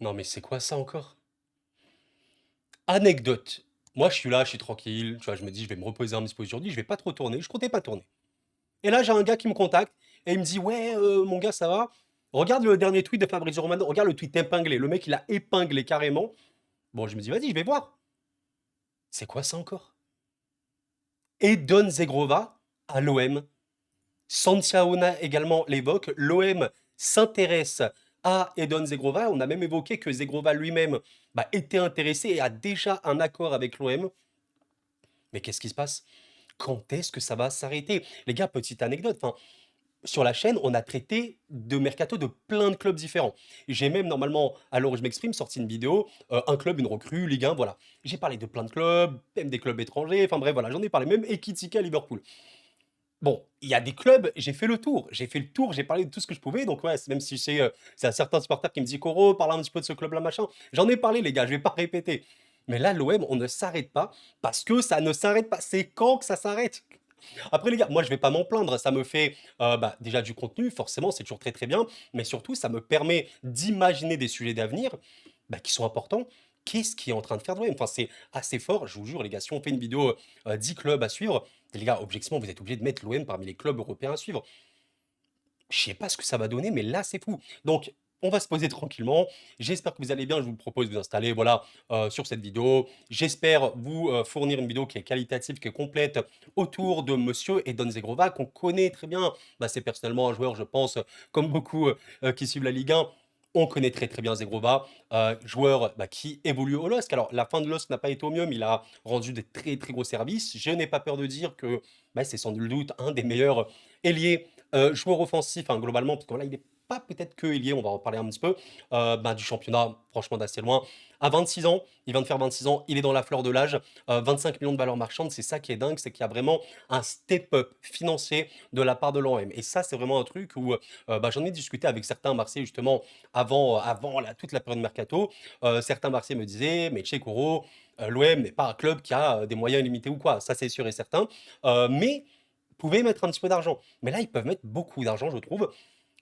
Non, mais c'est quoi ça encore? Anecdote. Moi, je suis là, je suis tranquille, tu vois, je me dis: «Je vais me reposer un petit peu aujourd'hui, je vais pas trop tourner». Je comptais pas tourner et là, j'ai un gars qui me contacte et il me dit: «Ouais, mon gars, ça va? Regarde le dernier tweet de Fabrizio Romano, regarde le tweet épinglé». Le mec, il a épinglé carrément. Bon, je me dis: «Vas-y, je vais voir». C'est quoi ça encore? Edon Zegrova à l'OM. Santiaona également l'évoque. L'OM s'intéresse à Edon Zegrova. On a même évoqué que Zegrova lui-même était intéressé et a déjà un accord avec l'OM. Mais qu'est-ce qui se passe? Quand est-ce que ça va s'arrêter? Les gars, petite anecdote, enfin, sur la chaîne, on a traité de mercato de plein de clubs différents. J'ai même normalement, à l'heure où je m'exprime, sorti une vidéo, un club, une recrue, Ligue 1, voilà. J'ai parlé de plein de clubs, même des clubs étrangers, enfin bref, voilà, j'en ai parlé, même Ekitike à Liverpool. Bon, il y a des clubs, j'ai fait le tour, j'ai parlé de tout ce que je pouvais, donc ouais, même si c'est un certain supporter qui me dit: «Coro, parle un petit peu de ce club-là, machin». J'en ai parlé les gars, je vais pas répéter. Mais là, l'OM, on ne s'arrête pas parce que ça ne s'arrête pas. C'est quand que ça s'arrête? Après les gars, moi je vais pas m'en plaindre, ça me fait, déjà du contenu, forcément, c'est toujours très, très bien, mais surtout ça me permet d'imaginer des sujets d'avenir, qui sont importants. Qu'est-ce qui est en train de faire de l'OM? Enfin, c'est assez fort, je vous jure les gars, si on fait une vidéo, 10 clubs à suivre, les gars, objectivement, vous êtes obligés de mettre l'OM parmi les clubs européens à suivre. Je sais pas ce que ça va donner, mais là, c'est fou. Donc, on va se poser tranquillement. J'espère que vous allez bien. Je vous propose de vous installer, voilà, sur cette vidéo. J'espère vous fournir une vidéo qui est qualitative, qui est complète autour de Monsieur Edon Zegrova, qu'on connaît très bien. C'est personnellement un joueur, je pense, comme beaucoup qui suivent la Ligue 1. On connaît très très bien Zegrova, joueur qui évolue au LOSC. Alors, la fin de LOSC n'a pas été au mieux, mais il a rendu de très très gros services. Je n'ai pas peur de dire que c'est sans nul doute un des meilleurs ailiers joueur offensif, hein, globalement, parce que là, il est pas peut-être que ailier, on va en parler un petit peu, du championnat, franchement d'assez loin. À 26 ans, il vient de faire 26 ans, il est dans la fleur de l'âge, 25 millions de valeur marchande, c'est ça qui est dingue, c'est qu'il y a vraiment un step-up financier de la part de l'OM. Et ça, c'est vraiment un truc où j'en ai discuté avec certains Marseillais justement avant toute la période mercato. Certains Marseillais me disaient, mais Tchekoro, l'OM n'est pas un club qui a des moyens limités ou quoi, ça c'est sûr et certain. Mais pouvaient mettre un petit peu d'argent. Mais là, ils peuvent mettre beaucoup d'argent, je trouve.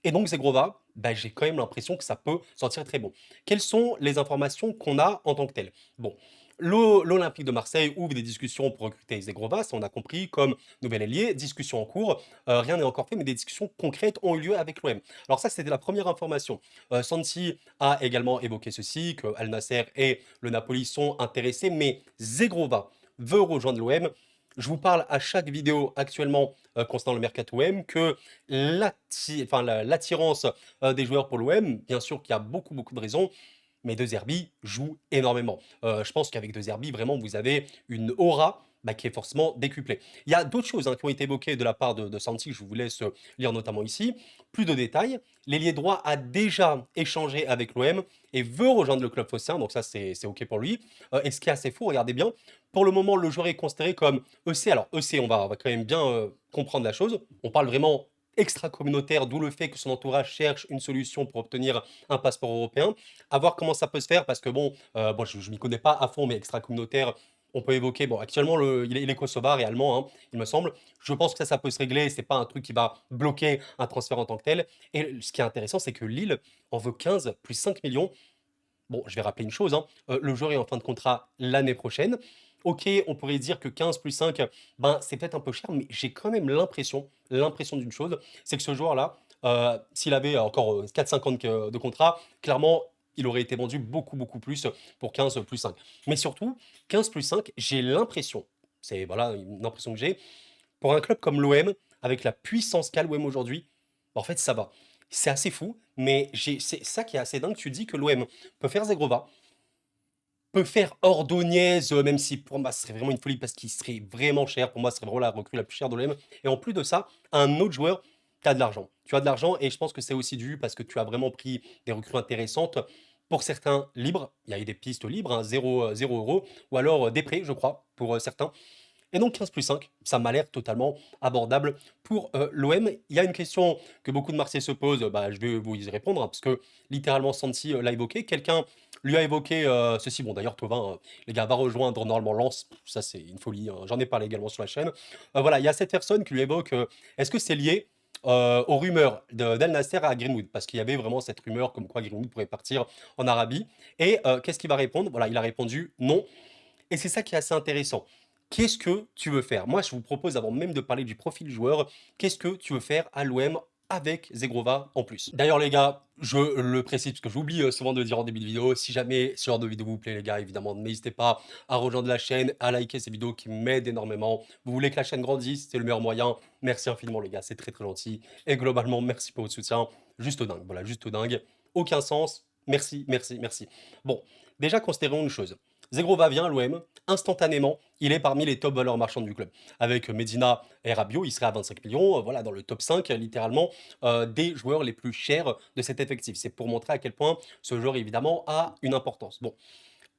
Et donc, Zegrova, j'ai quand même l'impression que ça peut sentir très bon. Quelles sont les informations qu'on a en tant que telles? Bon, l'Olympique de Marseille ouvre des discussions pour recruter Zegrova, ça on a compris, comme nouvel ailier, discussion en cours, rien n'est encore fait, mais des discussions concrètes ont eu lieu avec l'OM. Alors ça, c'était la première information. Santi a également évoqué ceci, que Al Nasser et le Napoli sont intéressés, mais Zegrova veut rejoindre l'OM. Je vous parle à chaque vidéo actuellement concernant le Mercato OM que l'attirance des joueurs pour l'OM, bien sûr qu'il y a beaucoup, beaucoup de raisons, mais De Zerbi joue énormément. Je pense qu'avec De Zerbi, vraiment, vous avez une aura qui est forcément décuplée. Il y a d'autres choses qui ont été évoquées de la part de Santi, que je vous laisse lire notamment ici. Plus de détails. L'ailier droit a déjà échangé avec l'OM et veut rejoindre le club phocéen, donc ça c'est OK pour lui. Et ce qui est assez fou, regardez bien, pour le moment, le joueur est considéré comme EC. Alors EC, on va quand même bien comprendre la chose. On parle vraiment extra-communautaire, d'où le fait que son entourage cherche une solution pour obtenir un passeport européen. À voir comment ça peut se faire parce que bon je m'y connais pas à fond, mais extra-communautaire, on peut évoquer, bon, actuellement, il est kosovar et allemand, hein, il me semble. Je pense que ça peut se régler, c'est pas un truc qui va bloquer un transfert en tant que tel. Et ce qui est intéressant, c'est que Lille en veut 15 plus 5 millions. Bon, je vais rappeler une chose, hein, le joueur est en fin de contrat l'année prochaine. OK, on pourrait dire que 15 plus 5, c'est peut-être un peu cher, mais j'ai quand même l'impression d'une chose, c'est que ce joueur-là, s'il avait encore 4-5 ans de contrat, clairement, il aurait été vendu beaucoup, beaucoup plus pour 15 plus 5. Mais surtout, 15 plus 5, j'ai l'impression, c'est voilà une impression que j'ai, pour un club comme l'OM, avec la puissance qu'a l'OM aujourd'hui, en fait, ça va. C'est assez fou, mais c'est ça qui est assez dingue. Tu dis que l'OM peut faire Zegrova, peut faire Ordonez, même si pour moi, ce serait vraiment une folie parce qu'il serait vraiment cher. Pour moi, ce serait vraiment la recrue la plus chère de l'OM. Et en plus de ça, un autre joueur, tu as de l'argent. Tu as de l'argent et je pense que c'est aussi dû parce que tu as vraiment pris des recrues intéressantes. Pour certains, libres, il y a eu des pistes libres, 0 euros, ou alors des prêts, je crois, pour certains. Et donc 15 plus 5, ça m'a l'air totalement abordable pour l'OM. Il y a une question que beaucoup de Marseillais se posent, je vais vous y répondre, hein, parce que littéralement Santi l'a évoqué. Quelqu'un lui a évoqué ceci. Bon, d'ailleurs, Thauvin, les gars, va rejoindre normalement Lens. Ça, c'est une folie, hein. J'en ai parlé également sur la chaîne. Voilà, il y a cette personne qui lui évoque est-ce que c'est lié aux rumeurs d'Al Nasser à Greenwood, parce qu'il y avait vraiment cette rumeur comme quoi Greenwood pourrait partir en Arabie. Et qu'est-ce qu'il va répondre? Voilà, il a répondu non. Et c'est ça qui est assez intéressant. Qu'est-ce que tu veux faire? Moi, je vous propose, avant même de parler du profil du joueur, qu'est-ce que tu veux faire à l'OM avec Zegrova en plus? D'ailleurs, les gars, je le précise parce que j'oublie souvent de le dire en début de vidéo. Si jamais ce genre de vidéo vous plaît, les gars, évidemment, n'hésitez pas à rejoindre la chaîne, à liker ces vidéos qui m'aident énormément. Vous voulez que la chaîne grandisse, c'est le meilleur moyen. Merci infiniment, les gars, c'est très très gentil. Et globalement, merci pour votre soutien. Juste dingue, voilà, juste dingue. Aucun sens. Merci, merci, merci. Bon, déjà, considérons une chose. Zegrova vient à l'OM, instantanément, il est parmi les top valeurs marchandes du club. Avec Medina et Rabiot, il serait à 25 millions, voilà, dans le top 5, littéralement, des joueurs les plus chers de cet effectif. C'est pour montrer à quel point ce joueur, évidemment, a une importance. Bon,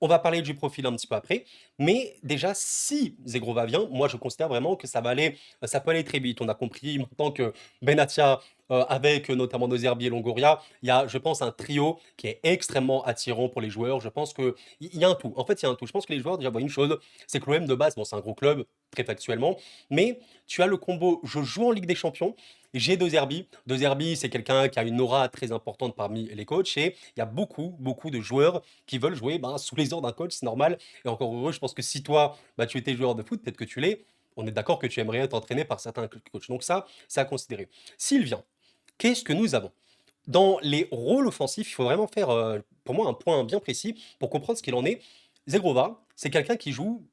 on va parler du profil un petit peu après, mais déjà, si Zegrova vient, moi je considère vraiment que ça peut aller très vite. On a compris maintenant que Benatia, avec notamment Nozerbi et Longoria, il y a, je pense, un trio qui est extrêmement attirant pour les joueurs. Je pense qu'il y a un tout. En fait, il y a un tout. Je pense que les joueurs déjà voient une chose, c'est que l'OM de base, bon, c'est un gros club, très factuellement, mais tu as le combo, je joue en Ligue des Champions, j'ai De Zerbi. De Zerbi, c'est quelqu'un qui a une aura très importante parmi les coachs et il y a beaucoup, beaucoup de joueurs qui veulent jouer sous les ordres d'un coach, c'est normal. Et encore heureux, je pense que si toi, tu étais joueur de foot, peut-être que tu l'es, on est d'accord que tu aimerais être entraîné par certains coachs. Donc ça, c'est à considérer. S'il vient, qu'est-ce que nous avons? Dans les rôles offensifs, il faut vraiment faire, pour moi, un point bien précis pour comprendre ce qu'il en est. Zegrova, c'est quelqu'un qui joue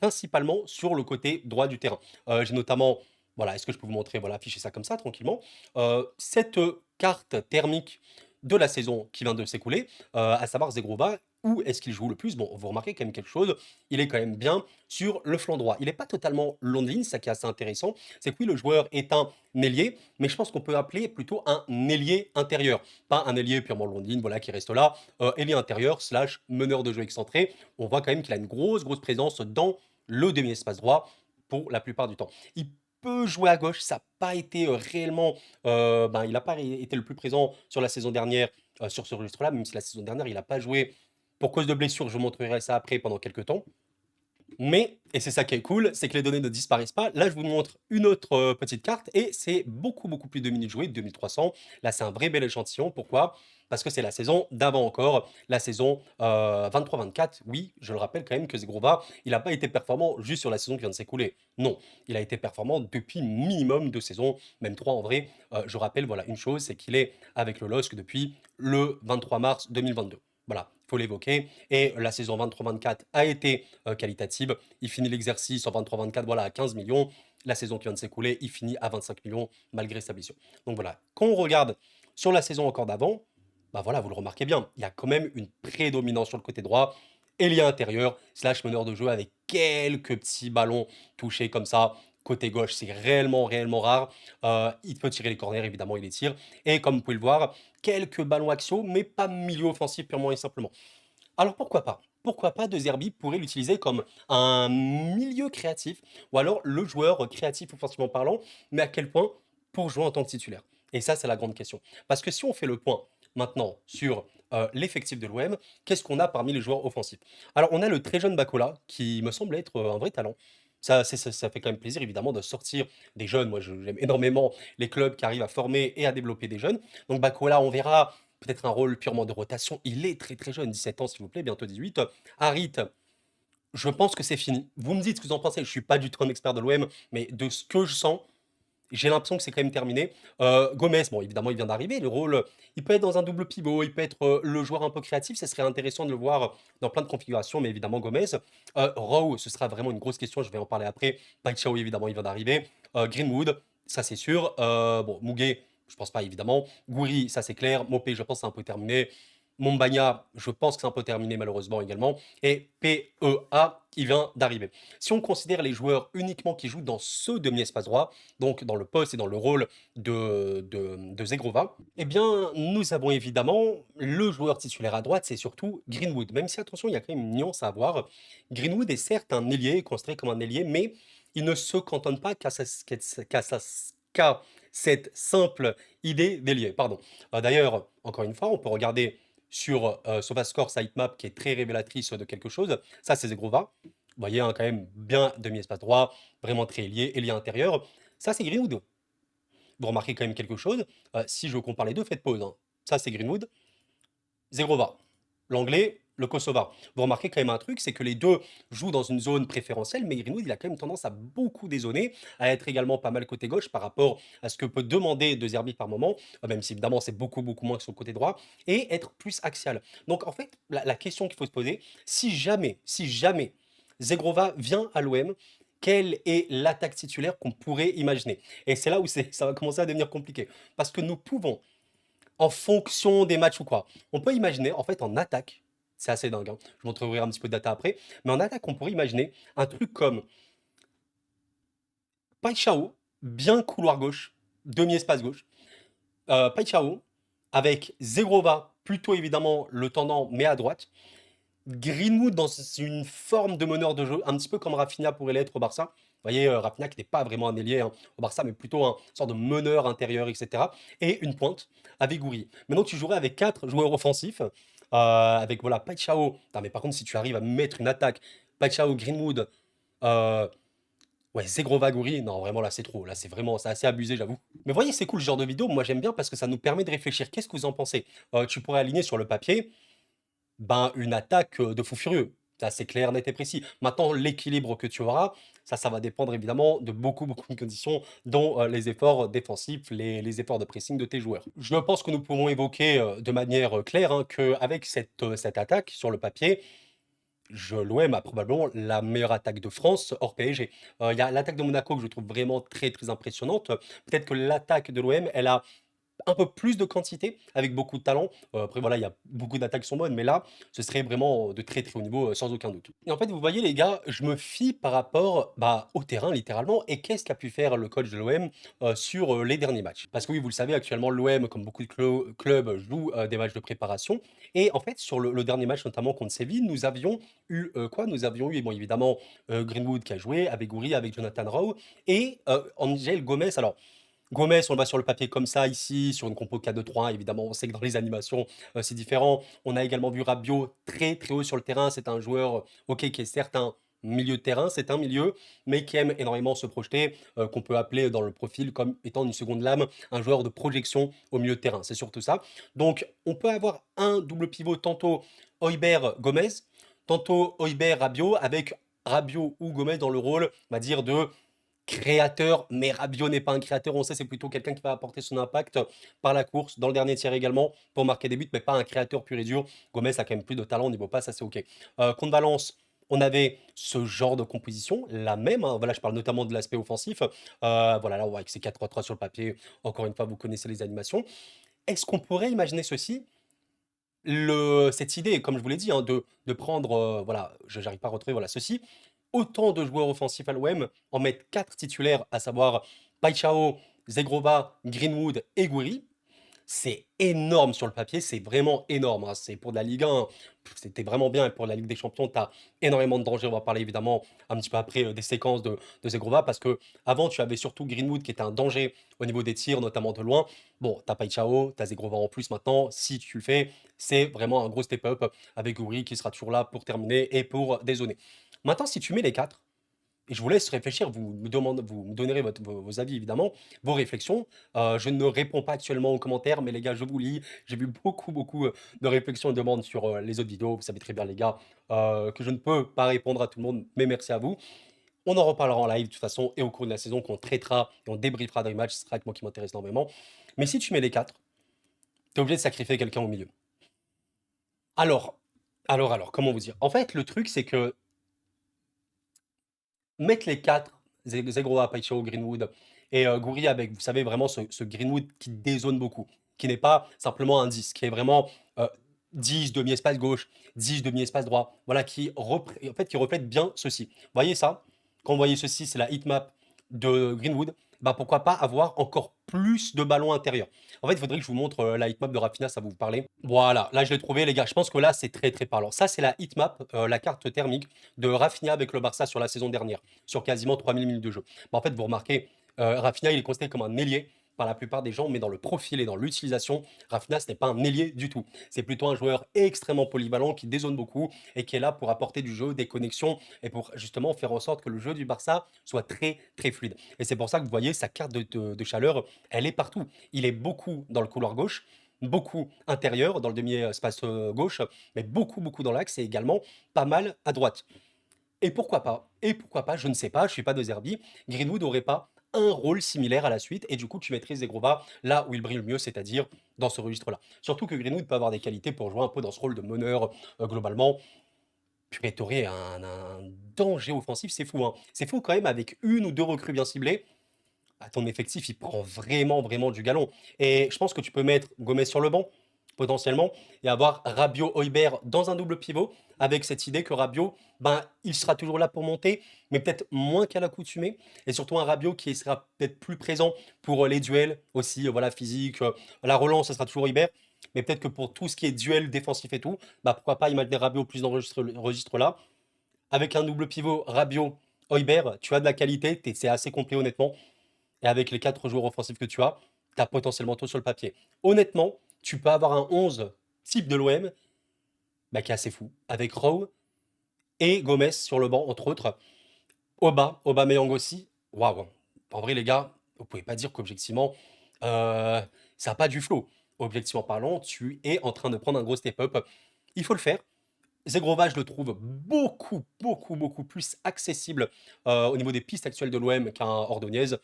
principalement sur le côté droit du terrain. J'ai notamment, voilà, est-ce que je peux vous montrer, voilà, afficher ça comme ça, tranquillement. Cette carte thermique de la saison qui vient de s'écouler, à savoir Zegrova, où est-ce qu'il joue le plus? Bon, vous remarquez quand même quelque chose, il est quand même bien sur le flanc droit. Il n'est pas totalement long de ligne, ça qui est assez intéressant, c'est que oui, le joueur est un ailier, mais je pense qu'on peut appeler plutôt un ailier intérieur. Pas un ailier purement long de ligne, voilà, qui reste là. Ailier intérieur slash meneur de jeu excentré. On voit quand même qu'il a une grosse, grosse présence dans le demi-espace droit pour la plupart du temps. Il peut jouer à gauche, ça n'a pas été réellement. Il n'a pas été le plus présent sur la saison dernière, sur ce registre-là, même si la saison dernière, il n'a pas joué pour cause de blessure. Je vous montrerai ça après pendant quelques temps. Mais, et c'est ça qui est cool, c'est que les données ne disparaissent pas. Là, je vous montre une autre petite carte et c'est beaucoup, beaucoup plus de minutes jouées, 2300. Là, c'est un vrai bel échantillon. Pourquoi? Parce que c'est la saison d'avant encore, la saison 23-24. Oui, je le rappelle quand même que Zegrova, il n'a pas été performant juste sur la saison qui vient de s'écouler. Non, il a été performant depuis minimum 2 saisons, même 3 en vrai. Je rappelle, voilà, une chose, c'est qu'il est avec le LOSC depuis le 23 mars 2022. Voilà, il faut l'évoquer. Et la saison 23-24 a été qualitative. Il finit l'exercice en 23-24, voilà, à 15 millions. La saison qui vient de s'écouler, il finit à 25 millions malgré sa blessure. Donc voilà, quand on regarde sur la saison encore d'avant, voilà, vous le remarquez bien, il y a quand même une prédominance sur le côté droit. Ailier intérieur, slash meneur de jeu avec quelques petits ballons touchés comme ça. Côté gauche, c'est réellement, réellement rare. Il peut tirer les corners, évidemment, il les tire. Et comme vous pouvez le voir, quelques ballons axiaux, mais pas milieu offensif purement et simplement. Alors pourquoi pas? Pourquoi pas De Zerbi pourrait l'utiliser comme un milieu créatif, ou alors le joueur créatif offensivement parlant, mais à quel point pour jouer en tant que titulaire? Et ça, c'est la grande question. Parce que si on fait le point maintenant sur l'effectif de l'OM, qu'est-ce qu'on a parmi les joueurs offensifs? Alors on a le très jeune Bacola, qui me semble être un vrai talent. Ça fait quand même plaisir évidemment de sortir des jeunes. Moi, j'aime énormément les clubs qui arrivent à former et à développer des jeunes. Donc Bacola, on verra peut-être un rôle purement de rotation. Il est très très jeune, 17 ans s'il vous plaît, bientôt 18. Harit, je pense que c'est fini. Vous me dites ce que vous en pensez. Je suis pas du tout un expert de l'OM, mais de ce que je sens, j'ai l'impression que c'est quand même terminé. Gomez, bon, évidemment, il vient d'arriver. Le rôle, il peut être dans un double pivot, il peut être le joueur un peu créatif. Ce serait intéressant de le voir dans plein de configurations, mais évidemment, Gomez. Rowe, ce sera vraiment une grosse question. Je vais en parler après. Paichao, évidemment, il vient d'arriver. Greenwood, ça c'est sûr. Bon, Muguet, je pense pas, évidemment. Gouiri, ça c'est clair. Mopé, je pense que c'est un peu terminé. Mombagna, je pense que c'est un peu terminé malheureusement également. Et PEA, il vient d'arriver. Si on considère les joueurs uniquement qui jouent dans ce demi-espace droit, donc dans le poste et dans le rôle de Zegrova, eh bien, nous avons évidemment le joueur titulaire à droite, c'est surtout Greenwood. Même si, attention, il y a quand même une nuance à avoir. Greenwood est certes un ailier, considéré comme un ailier, mais il ne se cantonne pas qu'à cette simple idée d'ailier. Pardon. D'ailleurs, encore une fois, on peut regarder sur SofaScore Sitemap qui est très révélatrice de quelque chose. Ça, c'est Zegrova. Vous voyez, quand même bien demi-espace droit, vraiment très ailier, ailier intérieur. Ça, c'est Greenwood. vous remarquez quand même quelque chose, si je compare les 2, faites pause, hein. Ça, c'est Greenwood, Zegrova. L'anglais, le kosovar. Vous remarquez quand même un truc, c'est que les 2 jouent dans une zone préférentielle, mais Greenwood, il a quand même tendance à beaucoup dézoner, à être également pas mal côté gauche par rapport à ce que peut demander De Zerbi par moment, même si évidemment c'est beaucoup, beaucoup moins que son côté droit, et être plus axial. Donc en fait, la question qu'il faut se poser, si jamais Zegrova vient à l'OM, quelle est l'attaque titulaire qu'on pourrait imaginer? Et c'est là où ça va commencer à devenir compliqué. Parce que nous pouvons, en fonction des matchs ou quoi. On peut imaginer, en fait, en attaque, c'est assez dingue, hein, je vous montrerai un petit peu de data après, mais en attaque, on pourrait imaginer un truc comme Paixão, bien couloir gauche, demi-espace gauche, Paixão, avec Zegrova, plutôt évidemment le tendant, mais à droite, Greenwood dans une forme de meneur de jeu, un petit peu comme Rafinha pourrait l'être au Barça. Vous voyez, Rafinha qui n'est pas vraiment un ailier hein, au Barça, mais plutôt un sorte de meneur intérieur, etc. Et une pointe avec Gouiri. Maintenant, tu jouerais avec 4 joueurs offensifs, avec voilà, Paixão. Non, mais par contre, si tu arrives à mettre une attaque, Paixão, Greenwood, euh, ouais, Zegrova, Gouiri, non, vraiment là, c'est trop. Là, c'est assez abusé, j'avoue. Mais voyez, c'est cool ce genre de vidéo. Moi, j'aime bien parce que ça nous permet de réfléchir. Qu'est-ce que vous en pensez? Tu pourrais aligner sur le papier ben, une attaque, de fou furieux. Ça, c'est clair, net et précis. Maintenant, l'équilibre que tu auras, ça va dépendre évidemment de beaucoup, beaucoup de conditions, dont, les efforts défensifs, les efforts de pressing de tes joueurs. Je pense que nous pouvons évoquer, de manière, claire, hein, qu'avec cette attaque sur le papier, l'OM a probablement la meilleure attaque de France hors PSG. Il y a l'attaque de Monaco que je trouve vraiment très, très impressionnante. Peut-être que l'attaque de l'OM, elle a un peu plus de quantité, avec beaucoup de talent. Après voilà, il y a beaucoup d'attaques qui sont bonnes, mais là, ce serait vraiment de très, très haut niveau, sans aucun doute. Et en fait, vous voyez les gars, je me fie par rapport, bah, au terrain littéralement et qu'est-ce qu'a pu faire le coach de l'OM, sur, les derniers matchs. Parce que oui, vous le savez, actuellement, l'OM, comme beaucoup de clubs, joue, des matchs de préparation et en fait, sur le dernier match, notamment contre Séville, nous avions eu, quoi? Nous avions eu, bon, évidemment, Greenwood qui a joué, avec Gouiri, avec Jonathan Rowe et Angel Gomez. Alors, Gomez, on le voit sur le papier comme ça, ici, sur une compo 4-2-3-1. Évidemment, on sait que dans les animations, c'est différent. On a également vu Rabiot très, très haut sur le terrain. C'est un joueur, OK, qui est certes un milieu de terrain, c'est un milieu, mais qui aime énormément se projeter, qu'on peut appeler dans le profil comme étant une seconde lame, un joueur de projection au milieu de terrain. C'est surtout ça. Donc, on peut avoir un double pivot, tantôt Højbjerg-Gomez, tantôt Højbjerg-Rabiot, avec Rabiot ou Gomez dans le rôle, on va dire, de créateur, mais Rabiot n'est pas un créateur, on sait, c'est plutôt quelqu'un qui va apporter son impact par la course, dans le dernier tiers également, pour marquer des buts, mais pas un créateur pur et dur. Gomez a quand même plus de talent au niveau passe, ça c'est OK. Contre Valence, on avait ce genre de composition, la même, hein, voilà, je parle notamment de l'aspect offensif. Voilà, là, on voit que c'est 4-3-3 sur le papier. Encore une fois, vous connaissez les animations. Est-ce qu'on pourrait imaginer ceci cette idée, comme je vous l'ai dit, hein, de prendre, voilà, j'arrive pas à retrouver, voilà, ceci, autant de joueurs offensifs à l'OM, en mettre 4 titulaires, à savoir Paixão, Zegrova, Greenwood et Gouiri. C'est énorme sur le papier, c'est vraiment énorme, hein. C'est pour de la Ligue 1, c'était vraiment bien. Et pour la Ligue des Champions, tu as énormément de dangers. On va parler évidemment un petit peu après des séquences de Zegrova, parce que avant tu avais surtout Greenwood qui était un danger au niveau des tirs, notamment de loin. Bon, t'as Paixão, t'as Zegrova en plus maintenant. Si tu le fais, c'est vraiment un gros step-up avec Gouiri qui sera toujours là pour terminer et pour dézonner. Maintenant, si tu mets les 4, et je vous laisse réfléchir, vous me donnerez vos avis évidemment, vos réflexions. Je ne réponds pas actuellement aux commentaires, mais les gars, je vous lis. J'ai vu beaucoup, beaucoup de réflexions et de demandes sur les autres vidéos. Vous savez très bien, les gars, que je ne peux pas répondre à tout le monde, mais merci à vous. On en reparlera en live de toute façon et au cours de la saison qu'on traitera et on débriefera des matchs. Ce sera avec moi qui m'intéresse énormément. Mais si tu mets les 4, tu es obligé de sacrifier quelqu'un au milieu. Alors, alors, comment vous dire? En fait, le truc, c'est que mettre les 4, Zegroa, Paixão, Greenwood et Gouiri avec, vous savez, vraiment ce Greenwood qui dézone beaucoup, qui n'est pas simplement un 10, qui est vraiment 10 demi-espace gauche, 10 demi-espace droit, voilà, en fait, qui reflète bien ceci. Vous voyez ça? Quand vous voyez ceci, c'est la heatmap de Greenwood. Bah, pourquoi pas avoir encore plus de ballons intérieurs. En fait, il faudrait que je vous montre la heatmap de Rafinha, ça va vous parler. Voilà, là je l'ai trouvé les gars, je pense que là c'est très très parlant. Ça c'est la heatmap, la carte thermique de Rafinha avec le Barça sur la saison dernière, sur quasiment 3000 minutes de jeu. Bah, en fait, vous remarquez, Rafinha il est considéré comme un ailier, par la plupart des gens, mais dans le profil et dans l'utilisation, Rafinha, ce n'est pas un ailier du tout. C'est plutôt un joueur extrêmement polyvalent qui dézone beaucoup et qui est là pour apporter du jeu, des connexions et pour justement faire en sorte que le jeu du Barça soit très très fluide. Et c'est pour ça que vous voyez sa carte de chaleur, elle est partout. Il est beaucoup dans le couloir gauche, beaucoup intérieur dans le demi-espace gauche, mais beaucoup beaucoup dans l'axe et également pas mal à droite. Et pourquoi pas, je ne sais pas, je suis pas de Zerbi, Greenwood n'aurait pas un rôle similaire à la suite, et du coup tu mettrais Zegrova là où il brille le mieux, c'est-à-dire dans ce registre-là. Surtout que Greenwood peut avoir des qualités pour jouer un peu dans ce rôle de meneur globalement. Purée, t'aurais un danger offensif, c'est fou, hein. C'est fou quand même avec une ou deux recrues bien ciblées. Bah, ton effectif, il prend vraiment, vraiment du galon. Et je pense que tu peux mettre Gomez sur le banc, potentiellement, et avoir Rabiot, Højbjerg dans un double pivot, avec cette idée que Rabiot, ben, il sera toujours là pour monter, mais peut-être moins qu'à l'accoutumée. Et surtout un Rabiot qui sera peut-être plus présent pour les duels aussi, voilà, physique. La relance, ce sera toujours Højbjerg. Mais peut-être que pour tout ce qui est duel défensif et tout, bah pourquoi pas imaginer Rabiot plus dans ce registre-là. Avec un double pivot Rabiot, Højbjerg, tu as de la qualité, c'est assez complet honnêtement. Et avec les 4 joueurs offensifs que tu as potentiellement tout sur le papier. Honnêtement, tu peux avoir un 11 type de l'OM, bah, qui est assez fou. Avec Rowe et Gomez sur le banc, entre autres. Aubameyang aussi. Waouh. En vrai, les gars, vous pouvez pas dire qu'objectivement, euh, ça n'a pas du flow. Objectivement parlant, tu es en train de prendre un gros step-up. Il faut le faire. Zegrova, je le trouve beaucoup, beaucoup, beaucoup plus accessible au niveau des pistes actuelles de l'OM qu'un Ordonez.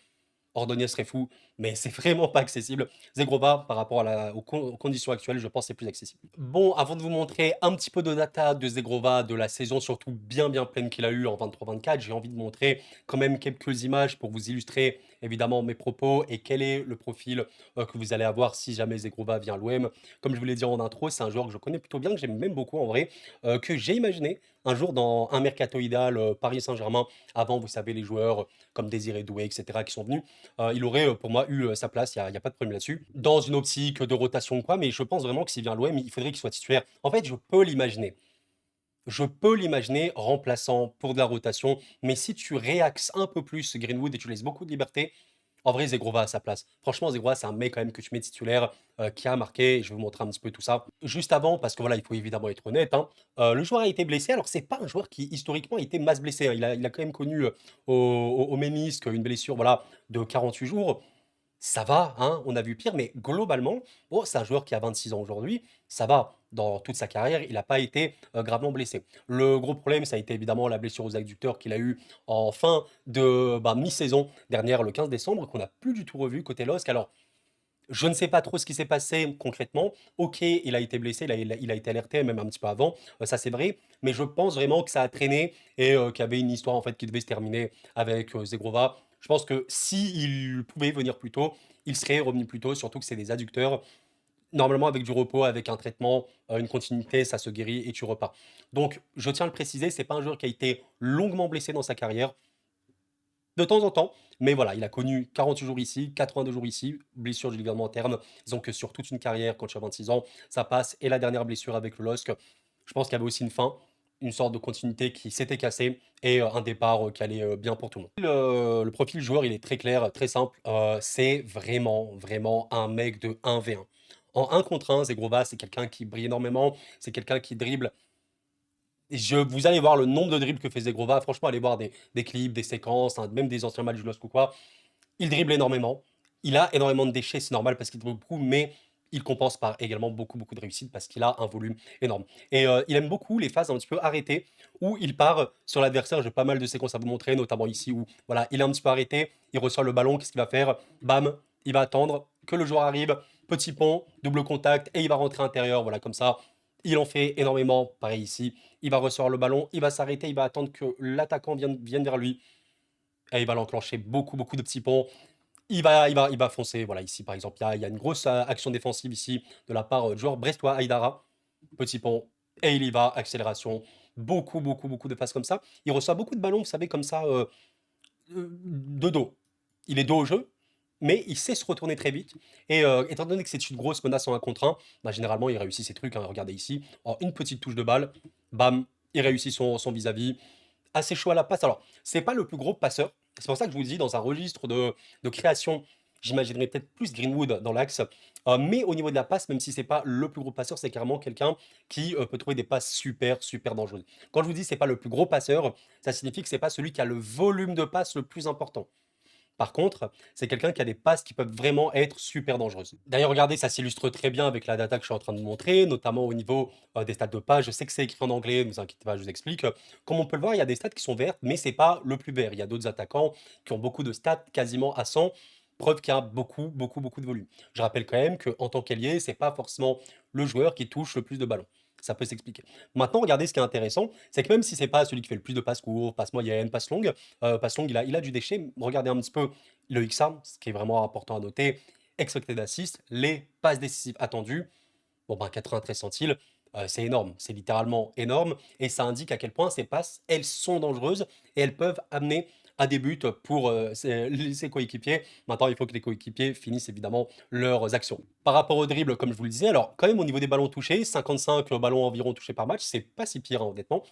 Ordonez serait fou, mais c'est vraiment pas accessible. Zegrova, par rapport aux conditions actuelles, je pense que c'est plus accessible. Bon, avant de vous montrer un petit peu de data de Zegrova, de la saison surtout bien bien pleine qu'il a eu en 23-24, j'ai envie de montrer quand même quelques images pour vous illustrer évidemment mes propos et quel est le profil que vous allez avoir si jamais Zegrova vient à l'OM. Comme je vous l'ai dit en intro, c'est un joueur que je connais plutôt bien, que j'aime même beaucoup en vrai, que j'ai imaginé un jour dans un mercato idéal Paris Saint-Germain, avant, vous savez, les joueurs comme Désiré Doué, etc., qui sont venus. Il aurait pour moi eu sa place, il n'y a pas de problème là-dessus. Dans une optique de rotation ou quoi, mais je pense vraiment que s'il vient à l'OM, il faudrait qu'il soit titulaire. En fait, je peux l'imaginer. Je peux l'imaginer remplaçant pour de la rotation, mais si tu réaxes un peu plus Greenwood et tu laisses beaucoup de liberté, en vrai, Zegrova à sa place. Franchement, Zegrova, c'est un mec quand même que tu mets titulaire, qui a marqué. Je vais vous montrer un petit peu tout ça. Juste avant, parce que voilà, il faut évidemment être honnête, hein, le joueur a été blessé. Alors, c'est pas un joueur qui historiquement a été masse blessé, hein. Il a quand même connu au ménisque une blessure voilà, de 48 jours. Ça va, hein, on a vu pire, mais globalement, bon, c'est un joueur qui a 26 ans aujourd'hui, ça va. Dans toute sa carrière, il n'a pas été gravement blessé. Le gros problème, ça a été évidemment la blessure aux adducteurs qu'il a eu en fin de mi-saison dernière, le 15 décembre, qu'on n'a plus du tout revu côté LOSC. Alors, je ne sais pas trop ce qui s'est passé concrètement. Ok, il a été blessé, il a été alerté même un petit peu avant, ça c'est vrai, mais je pense vraiment que ça a traîné et qu'il y avait une histoire en fait qui devait se terminer avec Zegrova. Je pense que s'il pouvait venir plus tôt, il serait revenu plus tôt, surtout que c'est des adducteurs. Normalement, avec du repos, avec un traitement, une continuité, ça se guérit et tu repars. Donc, je tiens à le préciser, c'est pas un joueur qui a été longuement blessé dans sa carrière. De temps en temps, mais voilà, il a connu 48 jours ici, 82 jours ici, blessure du ligament interne. Disons que sur toute une carrière, quand tu as 26 ans, ça passe. Et la dernière blessure avec le LOSC, je pense qu'il y avait aussi une fin, une sorte de continuité qui s'était cassée et un départ qui allait bien pour tout le monde. Le profil joueur, il est très clair, très simple. C'est vraiment, vraiment un mec de 1v1. En 1 contre 1, Zegrova, c'est quelqu'un qui brille énormément, c'est quelqu'un qui dribble. Vous allez voir le nombre de dribbles que fait Zegrova. Franchement, allez voir des clips, des séquences, hein, même des anciens matchs du LOSC ou quoi. Il dribble énormément. Il a énormément de déchets, c'est normal parce qu'il dribble beaucoup, mais il compense par également beaucoup, beaucoup de réussite parce qu'il a un volume énorme. Et il aime beaucoup les phases un petit peu arrêtées où il part sur l'adversaire. J'ai pas mal de séquences à vous montrer, notamment ici où voilà, il est un petit peu arrêté, il reçoit le ballon, qu'est-ce qu'il va faire? Bam, il va attendre que le joueur arrive, petit pont, double contact et il va rentrer intérieur. Voilà, comme ça, il en fait énormément. Pareil ici, il va recevoir le ballon, il va s'arrêter, il va attendre que l'attaquant vienne vers lui et il va l'enclencher beaucoup, beaucoup de petits ponts. Il va foncer. Voilà, ici, par exemple, il y a une grosse action défensive ici de la part du joueur brestois, Aïdara. Petit pont. Et il y va, accélération. Beaucoup, beaucoup, beaucoup de passes comme ça. Il reçoit beaucoup de ballons, vous savez, comme ça, de dos. Il est dos au jeu, mais il sait se retourner très vite. Et étant donné que c'est une grosse menace en 1 contre 1, bah, généralement, il réussit ses trucs, hein. Regardez ici, en une petite touche de balle, bam, il réussit son vis-à-vis. Assez chaud à la passe. Alors, c'est pas le plus gros passeur. C'est pour ça que je vous dis, dans un registre de création, J'imaginerais peut-être plus Greenwood dans l'axe. Mais au niveau de la passe, même si c'est pas le plus gros passeur, c'est carrément quelqu'un qui peut trouver des passes super, super dangereuses. Quand je vous dis c'est pas le plus gros passeur, ça signifie que c'est pas celui qui a le volume de passe le plus important. Par contre, c'est quelqu'un qui a des passes qui peuvent vraiment être super dangereuses. D'ailleurs, regardez, ça s'illustre très bien avec la data que je suis en train de vous montrer, notamment au niveau des stats de passe. Je sais que c'est écrit en anglais, ne vous inquiétez pas, je vous explique. Comme on peut le voir, il y a des stats qui sont vertes, mais c'est pas le plus vert. Il y a d'autres attaquants qui ont beaucoup de stats quasiment à 100, preuve qu'il y a beaucoup, beaucoup, beaucoup de volume. Je rappelle quand même qu'en tant qu'ailier, c'est pas forcément le joueur qui touche le plus de ballons. Ça peut s'expliquer. Maintenant, regardez ce qui est intéressant, c'est que même si c'est pas celui qui fait le plus de passes courtes, passes moyennes, passes longues, il a du déchet. Regardez un petit peu le XA, ce qui est vraiment important à noter. Expected assist, les passes décisives attendues. Bon, ben 93 centiles, c'est énorme, c'est littéralement énorme. Et ça indique à quel point ces passes, elles sont dangereuses et elles peuvent amener à des buts pour ses coéquipiers. Maintenant, il faut que les coéquipiers finissent évidemment leurs actions. Par rapport au dribble, comme je vous le disais, alors quand même au niveau des ballons touchés, 55 ballons environ touchés par match, c'est pas si pire hein, honnêtement.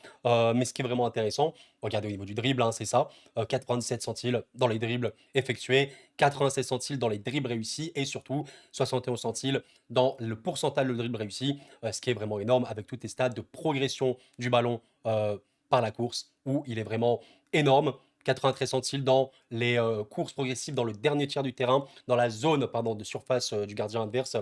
Mais ce qui est vraiment intéressant, regardez au niveau du dribble, hein, c'est ça, 97 centiles dans les dribbles effectués, 96 centiles dans les dribbles réussis et surtout 71 centiles dans le pourcentage de dribble réussi, ce qui est vraiment énorme avec toutes les stats de progression du ballon par la course, où il est vraiment énorme. 93 centiles dans les courses progressives dans le dernier tiers du terrain, dans la zone pardon, de surface du gardien adverse.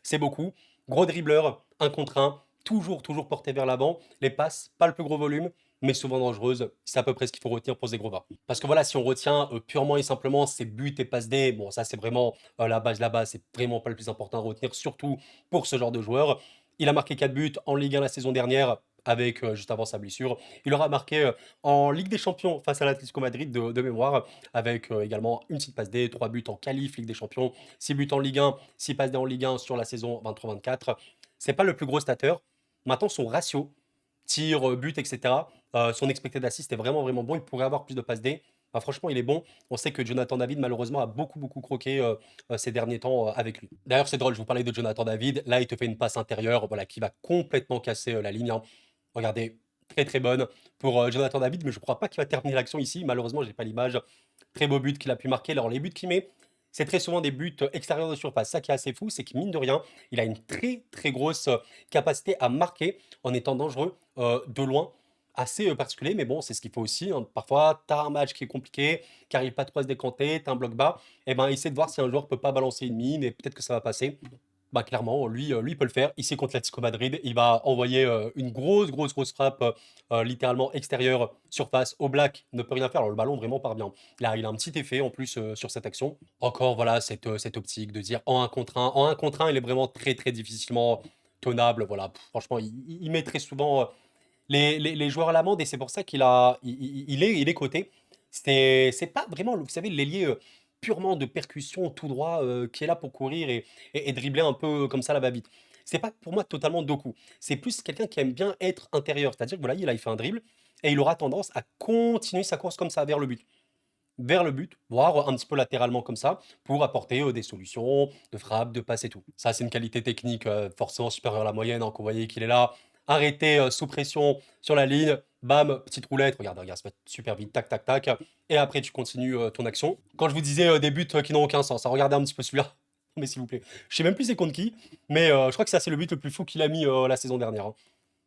C'est beaucoup. Gros dribbleur, un contre un, toujours, toujours porté vers l'avant. Les passes, pas le plus gros volume, mais souvent dangereuse. C'est à peu près ce qu'il faut retenir pour Zegrova. Parce que voilà, si on retient purement et simplement ses buts et passes D, bon, ça c'est vraiment la base là-bas, c'est vraiment pas le plus important à retenir, surtout pour ce genre de joueur. Il a marqué 4 buts en Ligue 1 la saison dernière, avec juste avant sa blessure. Il aura marqué en Ligue des Champions face à l'Atlético Madrid de mémoire, avec également une petite passe D, 3 buts en qualif Ligue des Champions, 6 buts en Ligue 1, 6 passes D en Ligue 1 sur la saison 23-24. C'est pas le plus gros stateur. Maintenant, son ratio, tir, but, etc., son expected assist est vraiment, vraiment bon. Il pourrait avoir plus de passes D. Bah, franchement, il est bon. On sait que Jonathan David, malheureusement, a beaucoup, beaucoup croqué ces derniers temps avec lui. D'ailleurs, c'est drôle, je vous parlais de Jonathan David. Là, il te fait une passe intérieure voilà, qui va complètement casser la ligne, hein. Regardez, très très bonne pour Jonathan David, mais je ne crois pas qu'il va terminer l'action ici. Malheureusement, j'ai pas l'image. Très beau but qu'il a pu marquer. Alors, les buts qu'il met, c'est très souvent des buts extérieurs de surface. Ça qui est assez fou, c'est que mine de rien, il a une très très grosse capacité à marquer en étant dangereux de loin. Assez particulier, mais bon, c'est ce qu'il faut aussi, hein. Parfois, tu as un match qui est compliqué, qui n'arrive pas trop à se décanter, tu as un bloc bas, et ben essaie de voir si un joueur peut pas balancer une mine et peut-être que ça va passer. Bah, clairement, lui, il peut le faire. Ici, contre l'Atlético Madrid, il va envoyer une grosse, grosse, grosse frappe, littéralement extérieure, surface. Black ne peut rien faire. Alors, le ballon vraiment part bien. Là, il a un petit effet en plus sur cette action. Encore, voilà, cette optique de dire en un contre un. En un contre un, il est vraiment très, très difficilement tenable. Voilà, franchement, il met très souvent les joueurs à l'amende et c'est pour ça il est coté. C'est pas vraiment, vous savez, l'ailier purement de percussion tout droit qui est là pour courir et dribbler un peu comme ça la va-vite. C'est pas pour moi totalement Doku. C'est plus quelqu'un qui aime bien être intérieur. C'est-à-dire que voilà, il fait un dribble et il aura tendance à continuer sa course comme ça vers le but. Vers le but, voire un petit peu latéralement comme ça, pour apporter des solutions de frappe, de passe et tout. Ça, c'est une qualité technique forcément supérieure à la moyenne, hein, qu'on voyait qu'il est là. Arrêté sous pression sur la ligne, bam, petite roulette, regarde, regarde, ça va super vite, tac, tac, tac. Et après, tu continues ton action. Quand je vous disais des buts qui n'ont aucun sens, hein, regardez un petit peu celui-là. Mais s'il vous plaît. Je sais même plus c'est contre qui, mais je crois que ça, c'est le but le plus fou qu'il a mis la saison dernière, hein.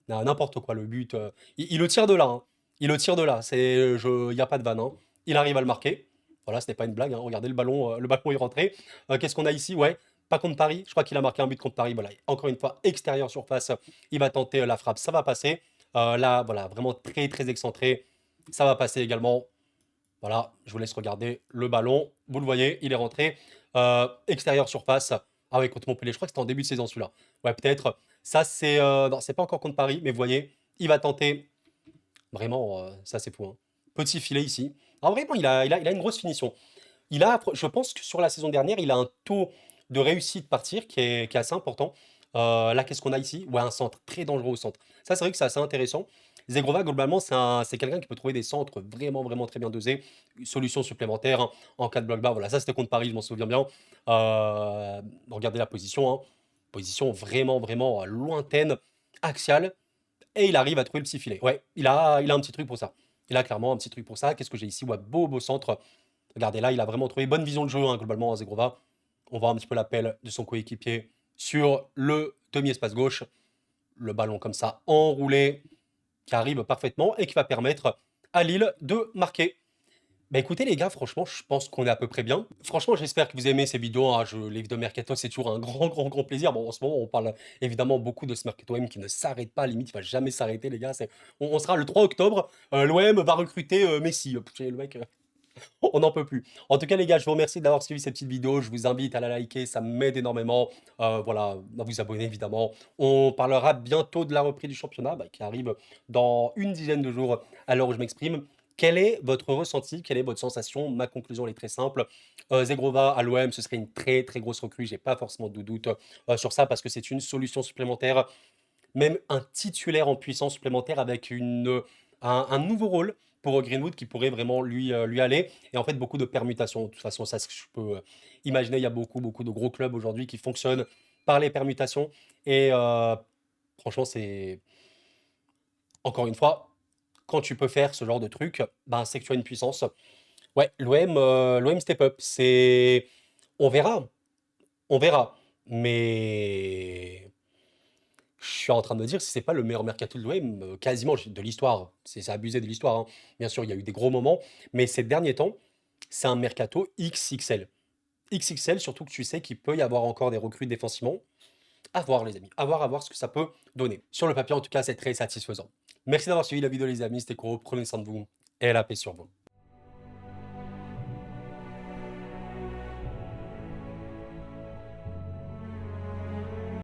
N'importe quoi, le but. Il le tire de là, hein. Il le tire de là. Il n'y a pas de vanne, hein. Il arrive à le marquer. Voilà, ce n'est pas une blague, hein. Regardez le ballon est rentré. Qu'est-ce qu'on a ici? Ouais, pas contre Paris. Je crois qu'il a marqué un but contre Paris. Voilà, encore une fois, extérieur surface. Il va tenter la frappe, ça va passer. Là, voilà, vraiment très très excentré. Ça va passer également. Voilà, je vous laisse regarder le ballon. Vous le voyez, il est rentré. Extérieur surface. Ah oui, contre Montpellier. Je crois que c'était en début de saison celui-là. Ouais, peut-être. Ça, c'est non, c'est pas encore contre Paris, mais vous voyez, il va tenter. Vraiment, ça c'est fou, hein. Petit filet ici. Alors vraiment, il a une grosse finition. Je pense que sur la saison dernière, il a un taux de réussite par tir qui est assez important. Là, qu'est-ce qu'on a ici? Ouais, un centre très dangereux au centre. Ça, c'est vrai que c'est assez intéressant. Zegrova, globalement, c'est quelqu'un qui peut trouver des centres vraiment, vraiment très bien dosés. Une solution supplémentaire hein, en cas de bloc bas. Voilà, ça c'était contre Paris, je m'en souviens bien. Regardez la position, hein. Position vraiment, vraiment lointaine, axiale. Et il arrive à trouver le petit filet. Ouais, il a un petit truc pour ça. Il a clairement un petit truc pour ça. Qu'est-ce que j'ai ici? Ouais, beau, beau centre. Regardez là, il a vraiment trouvé bonne vision de jeu, hein, globalement, Zegrova. On voit un petit peu l'appel de son coéquipier sur le demi-espace gauche. Le ballon comme ça enroulé qui arrive parfaitement et qui va permettre à Lille de marquer. Bah écoutez les gars, franchement, je pense qu'on est à peu près bien. Franchement, j'espère que vous aimez ces vidéos, hein. Les vidéos Mercato, c'est toujours un grand plaisir. Bon, en ce moment, on parle évidemment beaucoup de ce Mercato M qui ne s'arrête pas, limite, il va jamais s'arrêter, les gars. On sera le 3 octobre, l'OM va recruter Messi. Le mec, on n'en peut plus. En tout cas, les gars, je vous remercie d'avoir suivi cette petite vidéo. Je vous invite à la liker, ça m'aide énormément. Voilà, à vous abonner évidemment. On parlera bientôt de la reprise du championnat qui arrive dans une dizaine de jours à l'heure où je m'exprime. Quel est votre ressenti? Quelle est votre sensation? Ma conclusion elle est très simple. Zegrova à l'OM, ce serait une très grosse recrue. J'ai pas forcément de doute sur ça parce que c'est une solution supplémentaire, même un titulaire en puissance supplémentaire avec un nouveau rôle pour Greenwood qui pourrait vraiment lui aller. Et en fait, beaucoup de permutations. De toute façon, ça, je peux imaginer, il y a beaucoup de gros clubs aujourd'hui qui fonctionnent par les permutations. Et franchement, c'est encore une fois, quand tu peux faire ce genre de truc, ben, c'est que tu as une puissance. Ouais, l'OM step up. On verra, on verra. Mais je suis en train de me dire si c'est pas le meilleur mercato de l'OM, quasiment de l'histoire. C'est abusé de l'histoire, hein. Bien sûr, il y a eu des gros moments, mais ces derniers temps, c'est un mercato XXL. XXL, surtout que tu sais qu'il peut y avoir encore des recrues défensivement. À voir, les amis. À voir ce que ça peut donner. Sur le papier, en tout cas, c'est très satisfaisant. Merci d'avoir suivi la vidéo, les amis. C'était Kuro. Prenez soin de vous et la paix sur vous.